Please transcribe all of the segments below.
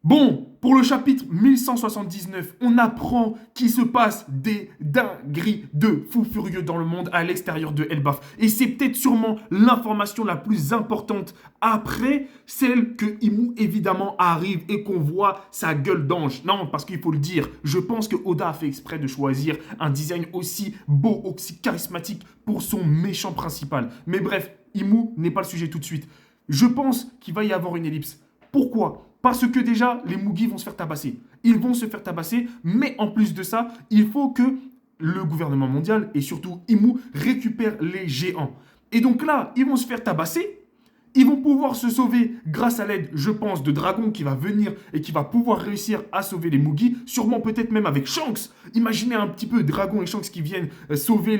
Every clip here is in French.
Bon, pour le chapitre 1179, on apprend qu'il se passe des dingueries de fous furieux dans le monde à l'extérieur de Elbaf. Et c'est peut-être sûrement l'information la plus importante après celle que Imou évidemment arrive et qu'on voit sa gueule d'ange. Non, parce qu'il faut le dire, je pense que Oda a fait exprès de choisir un design aussi beau, aussi charismatique pour son méchant principal. Mais bref, Imou n'est pas le sujet tout de suite. Je pense qu'il va y avoir une ellipse. Pourquoi? Parce que déjà, les Mugi vont se faire tabasser. Ils vont se faire tabasser, mais en plus de ça, il faut que le gouvernement mondial et surtout Imou récupèrent les géants. Et donc là, ils vont se faire tabasser. Ils vont pouvoir se sauver grâce à l'aide, je pense, de Dragon qui va venir et qui va pouvoir réussir à sauver les Mugi. Sûrement peut-être même avec Shanks. Imaginez un petit peu Dragon et Shanks qui viennent sauver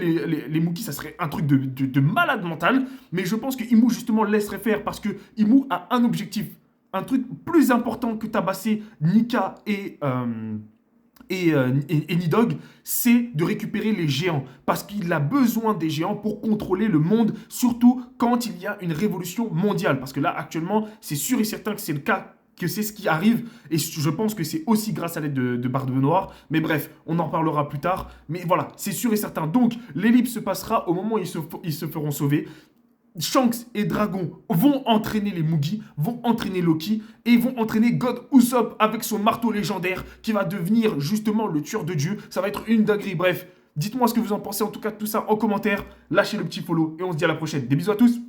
les Mugi. Ça serait un truc de malade mental. Mais je pense que Imou justement laisserait faire parce que Imou a un objectif. Un truc plus important que tabasser Nika et Nidog, c'est de récupérer les géants. Parce qu'il a besoin des géants pour contrôler le monde, surtout quand il y a une révolution mondiale. Parce que là, actuellement, c'est sûr et certain que c'est le cas, que c'est ce qui arrive. Et je pense que c'est aussi grâce à l'aide de Barbe Noire. Mais bref, on en parlera plus tard. Mais voilà, c'est sûr et certain. Donc, l'ellipse se passera au moment où ils se feront sauver. Shanks et Dragon vont entraîner les Mugi, vont entraîner Loki et vont entraîner God Usopp avec son marteau légendaire qui va devenir justement le tueur de Dieu. Ça va être une dinguerie. Bref, dites-moi ce que vous en pensez en tout cas de tout ça en commentaire. Lâchez le petit follow et on se dit à la prochaine. Des bisous à tous.